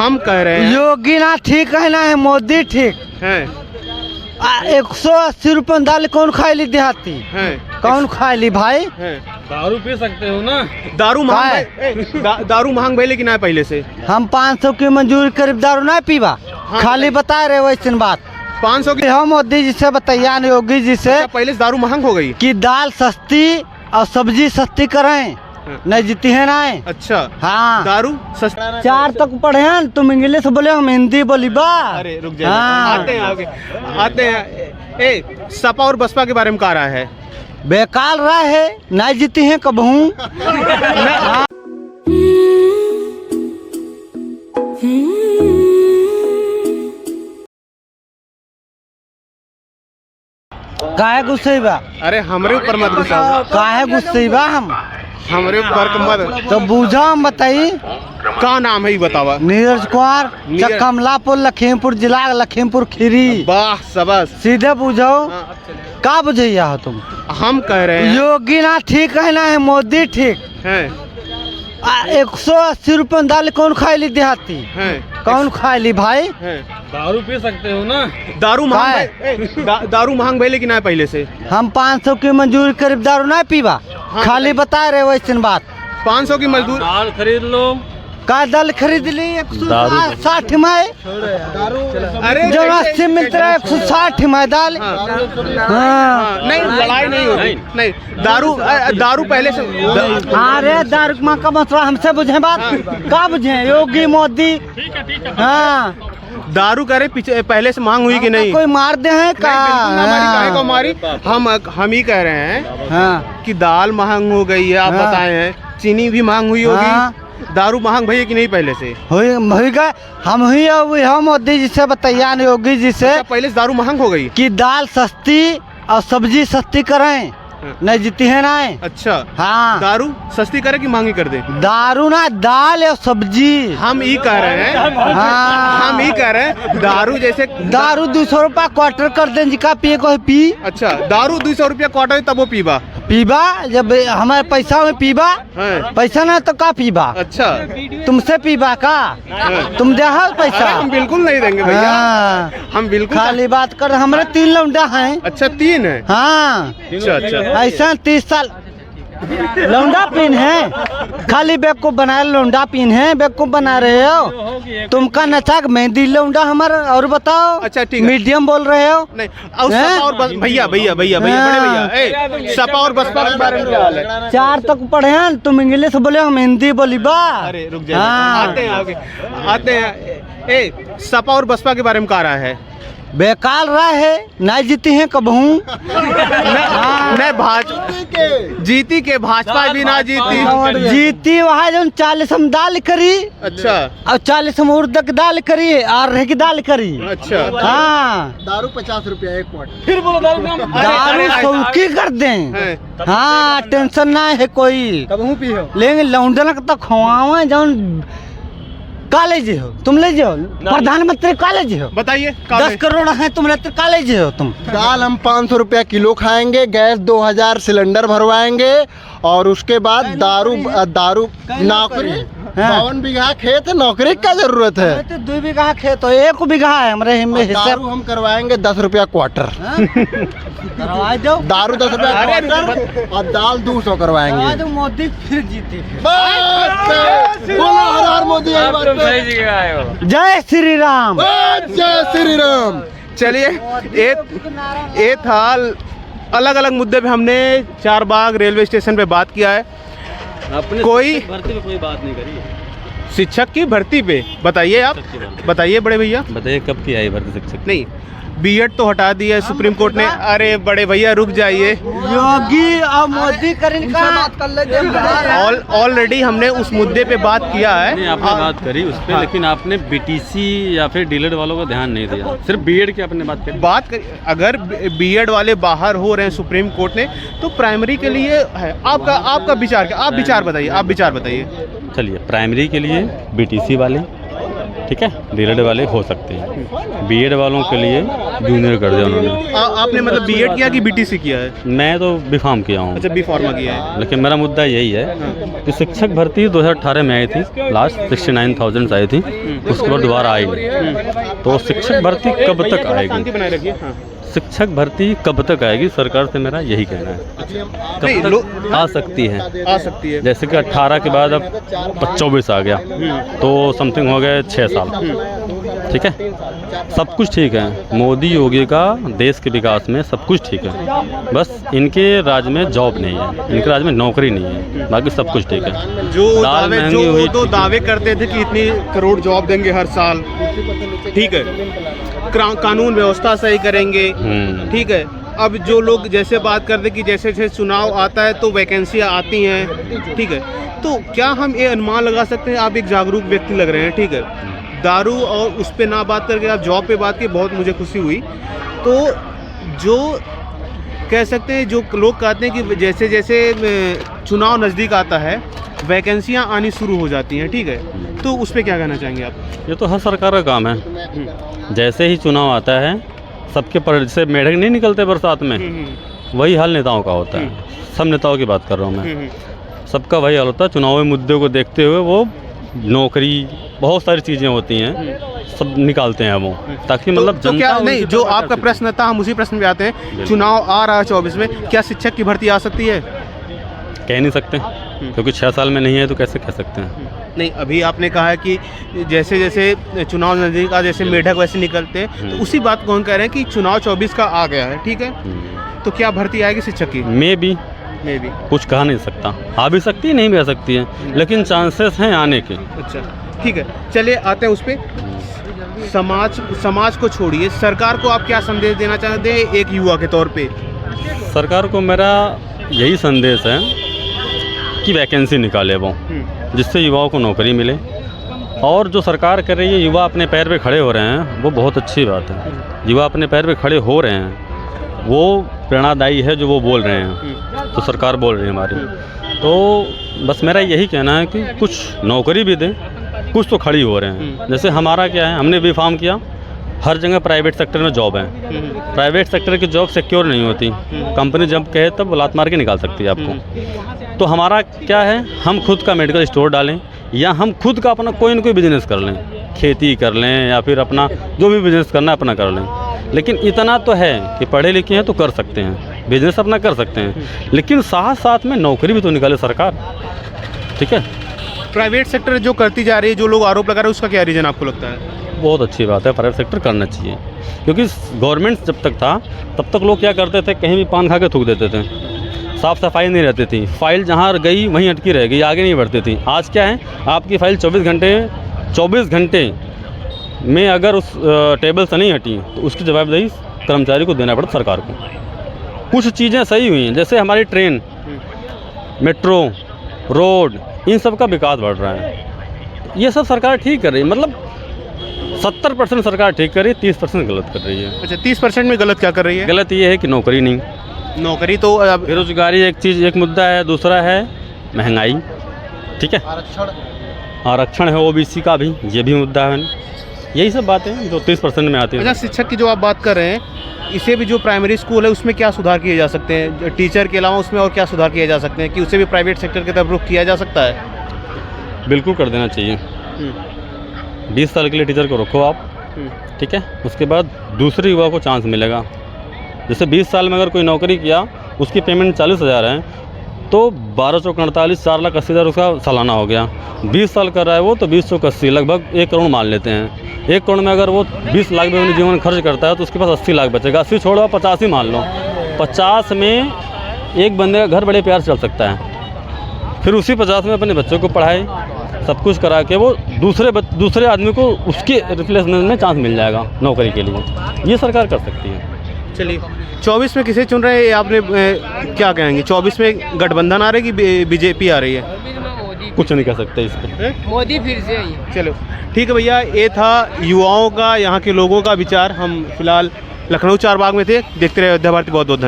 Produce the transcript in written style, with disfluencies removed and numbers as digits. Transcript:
हम कह रहे हैं योगी ना ठीक है ना है मोदी ठीक है। 180 रुपये दाल कौन खाई ली देहाती है कौन खाई ली भाई। है। दारू पी सकते हो ना। दारू महंग दारू महंग भले कि ना पहले से। हम 500 की मंजूरी करीब दारू ना पीवा। खाली बता रहे वैसे बात 500 की। हम मोदी जी से बताइए योगी जी से पहले से दारू महंग हो गई कि दाल सस्ती और सब्जी सस्ती करें नहीं जीती है ना। अच्छा हाँ दारू सस्ता। 4 तक पढ़े हैं तुम इंग्लिश बोले हम हिंदी बोली बा। अरे रुक जाइए हाँ। आते हैं आगे आते हैं। सपा और बसपा के बारे में कह रहा है बेकार रहा है नहीं जीती है कबहू। काहे गुस्से बा। अरे हमरे ऊपर मत गुस्सा। काहे गुस्से बा हमरे ऊपर मत तो बूझा हम बताई का नाम है ये बतावा। नीरज कुमार कमलापुर लखीमपुर जिला लखीमपुर खीरी। वाह सबस सीधे बूझो का बुझैया हो तुम। हम कह रहे हैं योगी ना ठीक है ना है मोदी ठीक है। 180 रुपये दाल कौन खाई ली देहाती है कौन खाई ली भाई। है। दारू पी सकते हो ना। दारू महंग दारू महंग भले कि ना पहले से। हम 500 की मंजूरी करीब दारू ना पीवा। खाली बता रहे वैसे बात 500 की मजदूर। दाल खरीद लो। का दाल खरीद ली 160 में। अरे जो 80 मिलता है 160 में दाल। हाँ। नहीं लड़ाई नहीं होगी नहीं। दारू पहले से। अरे दारू का मसला हमसे बुझे बात का बुझे योगी मोदी। हाँ दारू करे पीछे पहले से मांग हुई कि नहीं। कोई मार दे है का। हमारी हम ही कह रहे हैं हाँ कि दाल महंग हो गई है। आप बताए हैं चीनी भी महंग हुई होगी। दारू महंग भैया कि नहीं पहले से हुई गए। हम मोदी जी से बताइए योगी जी से पहले से दारू महंग हो गई कि दाल सस्ती और सब्जी सस्ती करें नहीं जीती है ना। अच्छा हाँ दारू सस्ती करे कि महंगी कर दे। दारू ना दाल और सब्जी हम ही कह रहे हैं। हाँ हम ही कह रहे हैं दारू जैसे दारू 200 रुपया क्वार्टर कर दें जिका पिए को पी। अच्छा दारू 200 रुपया क्वार्टर तब वो पीबा जब हमारे पैसा में पीबा पैसा ना तो का पीबा। अच्छा तुमसे पीबा का तुम दे पैसा। हम बिल्कुल नहीं देंगे भैया। हाँ। हम बिल्कुल खाली बात कर हमारे 3 लौंडा हैं। अच्छा 3 है। हाँ अच्छा ऐसा 30 साल लौंडा पिन है। खाली बेवकूफ बनाए लौंडा पिन है बेवकूफ बना रहे हो तुमका नचाक मेहंदी लौंडा हमारा। और बताओ अच्छा ठीक मीडियम बोल रहे हो नहीं। और सपा और भैया भैया भैया भैया बड़े भैया सपा और बसपा के बारे में क्या हाल है। 4 तक पढ़े हैं तुम इंग्लिश बोले हम हिंदी बोली बा। अरे रुक जाइए आते हैं आगे आते हैं। सपा और बसपा के बारे में कह रहा है बेकार रहा है नहीं जीती है कबहू। नहीं भाजपा जीती के भाजपा भी ना जीती वहाँ जो 40 हम दाल करी। अच्छा और 40 हम उर्द की दाल करी और रह की दाल करी। अच्छा हाँ दारू 50 रुपया 1 क्वार्टर। फिर बोलो दारू सौकी कर दें। हाँ टेंशन ना है कोई कबहू पी हो लेकिन लौंडन तो खवावे जौन कॉलेज हो तुम ले जाओ प्रधानमंत्री कॉलेज हो बताइए 10 करोड़ है तुम लेते कॉलेज हो तुम। दाल हम 500 रुपया किलो खाएंगे। गैस 2000 सिलेंडर भरवाएंगे और उसके बाद दारू नौकरी 52 बीघा खेत है। नौकरी का जरूरत है। तो 2 बीघा खेत हो 1 बीघा है हमारे हिस्से। दारू हम करवाएंगे 10 रुपया क्वार्टर। करवा दो दारू 10 रुपया क्वार्टर और दाल 200 करवाएंगे। मोदी फिर जीते। बोलो हर हर मोदी। सही जगह आए हो। जय श्री राम। जय श्री राम। चलिए ये था अलग अलग मुद्दे पे हमने 4 बाग रेलवे स्टेशन पे बात किया है। अपने कोई भर्ती पे कोई बात नहीं करी। शिक्षक की भर्ती पे बताइए आप बताइए बड़े भैया बताइए कब की आई भर्ती शिक्षक। नहीं बीएड तो हटा दिया है सुप्रीम कोर्ट ने। अरे बड़े भैया रुक जाइए। योगी और मोदी करेंगे बात कर ले। ऑलरेडी हमने उस मुद्दे पे बात किया है। नहीं आपने बात करी उस पर लेकिन आपने बीटीसी या फिर डीएलएड वालों को ध्यान नहीं दिया। सिर्फ बीएड की आपने बात करी। अगर बीएड वाले बाहर हो रहे हैं सुप्रीम कोर्ट ने तो प्राइमरी के लिए है। आपका विचार क्या। आप विचार बताइए। चलिए प्राइमरी के लिए बीटीसी वाले ठीक है, डीएड वाले हो सकते हैं, बीएड वालों के लिए जूनियर कर दिया उन्होंने। आपने मतलब बीएड किया कि बीटीसी किया है? मैं तो बीफार्म किया हूँ। अच्छा, बी फार्मा किया है। लेकिन मेरा मुद्दा यही है कि शिक्षक भर्ती 2018 में आई थी, लास्ट 69,000 आई थी, उसके बाद दोबारा आई नहीं। तो शिक्षक भर्ती कब तक आएगी? बनाए रखिए। हाँ। शिक्षक भर्ती कब तक आएगी, सरकार से मेरा यही कहना है। कब तक आ सकती है? आ सकती है। जैसे कि 18 के बाद अब 24 आ गया, तो समथिंग हो गए 6 साल। ठीक है, सब कुछ ठीक है, मोदी योगी का देश के विकास में सब कुछ ठीक है, बस इनके राज्य में जॉब नहीं है, इनके राज्य में नौकरी नहीं है, बाकी सब कुछ ठीक है। जो तो दावे करते थे कि इतनी करोड़ जॉब देंगे हर साल, ठीक है, कानून व्यवस्था सही करेंगे, ठीक है। अब जो लोग जैसे बात करते कि जैसे जैसे चुनाव आता है तो वैकेंसियाँ आती हैं, ठीक है, तो क्या हम ये अनुमान लगा सकते हैं? आप एक जागरूक व्यक्ति लग रहे हैं, ठीक है, दारू और उस पे ना बात करके आप जॉब पे बात की, बहुत मुझे खुशी हुई। तो जो कह सकते हैं, जो लोग कहते हैं कि जैसे जैसे चुनाव नज़दीक आता है वैकेंसियाँ आनी शुरू हो जाती हैं, ठीक है, तो उस पर क्या कहना चाहेंगे आप? ये तो हर सरकार का काम है, जैसे ही चुनाव आता है सबके पर से मेढक नहीं निकलते बरसात में, वही हाल नेताओं का होता है। सब नेताओं की बात कर रहा हूँ मैं, सबका वही हाल होता है। चुनावी मुद्दे को देखते हुए वो नौकरी, बहुत सारी चीज़ें होती हैं, सब निकालते हैं वो, ताकि मतलब तो क्या नहीं, जो आपका प्रश्न था हम उसी प्रश्न पे आते हैं। चुनाव आ रहा है 24 में, क्या शिक्षक की भर्ती आ सकती है? कह नहीं सकते, क्योंकि 6 साल में नहीं है तो कैसे कह सकते हैं? नहीं, अभी आपने कहा है कि जैसे जैसे चुनाव नज़दीक आ, जैसे मेढक वैसे निकलते हैं, तो उसी बात को हम कह रहे हैं कि चुनाव 24 का आ गया है, ठीक है, तो क्या भर्ती आएगी शिक्षक की? मे भी कुछ कहा नहीं सकता, आ भी सकती है, नहीं भी आ सकती है, लेकिन चांसेस हैं आने के। अच्छा, ठीक है, चलिए आते हैं उस पर। समाज को छोड़िए, सरकार को आप क्या संदेश देना चाहते हैं एक युवा के तौर पे? सरकार को मेरा यही संदेश है कि वैकेंसी निकाले वो, जिससे युवाओं को नौकरी मिले, और जो सरकार कर रही है युवा अपने पैर पे खड़े हो रहे हैं, वो बहुत अच्छी बात है। युवा अपने पैर पे खड़े हो रहे हैं, वो प्रेरणादायी है जो वो बोल रहे हैं, तो सरकार बोल रही है हमारी। तो बस मेरा यही कहना है कि कुछ नौकरी भी दें, कुछ तो खड़ी हो रहे हैं। जैसे हमारा क्या है, हमने बी फार्म किया, हर जगह प्राइवेट सेक्टर में जॉब है, प्राइवेट सेक्टर की जॉब सिक्योर नहीं होती, कंपनी जब कहे तब लात मार के निकाल सकती है आपको। तो हमारा क्या है, हम खुद का मेडिकल स्टोर डालें, या हम खुद का अपना कोई न कोई बिजनेस कर लें, खेती कर लें, या फिर अपना जो भी बिजनेस करना है अपना कर लें। लेकिन इतना तो है कि पढ़े लिखे हैं तो कर सकते हैं, बिजनेस अपना कर सकते हैं, लेकिन साथ साथ में नौकरी भी तो निकाले सरकार, ठीक है। प्राइवेट सेक्टर जो करती जा रही है, जो लोग आरोप लगा रहे हैं, उसका क्या रीज़न आपको लगता है? बहुत अच्छी बात है, प्राइवेट सेक्टर करना चाहिए, क्योंकि गवर्नमेंट जब तक था तब तक लोग क्या करते थे, कहीं भी पान खा के थूक देते थे, साफ़ सफाई नहीं रहती थी, फाइल जहाँ गई वहीं अटकी रह गई, आगे नहीं बढ़ती थी। आज क्या है, आपकी फ़ाइल 24 घंटे में अगर उस टेबल से नहीं हटी तो उसकी जवाबदेही कर्मचारी को देना पड़ता सरकार को। कुछ चीज़ें सही हुई हैं, जैसे हमारी ट्रेन, मेट्रो, रोड, इन सब का विकास बढ़ रहा है, ये सब सरकार ठीक कर रही है। मतलब 70% सरकार ठीक कर रही है, 30% गलत कर रही है। अच्छा, 30% में गलत क्या कर रही है? गलत ये है कि नौकरी नहीं, नौकरी तो बेरोजगारी एक चीज़, एक मुद्दा है, दूसरा है महंगाई, ठीक है, आरक्षण है ओबीसी का भी, ये भी मुद्दा है। यही सब बातें जो 30% में आती हैं। अच्छा, शिक्षक की जो आप बात कर रहे हैं, इसे भी जो प्राइमरी स्कूल है उसमें क्या सुधार किए जा सकते हैं? टीचर के अलावा उसमें और क्या सुधार किए जा सकते हैं कि उसे भी प्राइवेट सेक्टर की तरफ रुख किया जा सकता है? बिल्कुल कर देना चाहिए। 20 साल के लिए टीचर को रखो आप, ठीक है, उसके बाद दूसरे युवा को चांस मिलेगा। जैसे 20 साल में अगर कोई नौकरी किया, उसकी पेमेंट 40,000 है, तो 12 चौक 48, 4,80,000 उसका सालाना हो गया। 20 साल कर रहा है वो, तो 20 चौक 80, लगभग 1 करोड़ मान लेते हैं। 1 करोड़ में अगर वो 20 लाख भी अपने जीवन खर्च करता है तो उसके पास 80 लाख बचेगा। 80 छोड़ो, 50 ही मान लो। 50 में एक बंदे का घर बड़े प्यार से चल सकता है। फिर उसी 50 में अपने बच्चों को पढ़ाए, सब कुछ करा के वो दूसरे आदमी को उसके रिप्लेसमेंट में चांस मिल जाएगा नौकरी के लिए। ये सरकार कर सकती है। चलिए, 24 में किसे चुन रहे हैं आपने, क्या कहेंगे? 24 में गठबंधन आ रही है कि बीजेपी आ रही है? कुछ नहीं कह सकते इस पर, मोदी फिर से आई। चलो ठीक है भैया, ये था युवाओं का, यहाँ के लोगों का विचार। हम फिलहाल लखनऊ चारबाग में थे। देखते रहे अयोध्या भारती। बहुत बहुत धन्यवाद।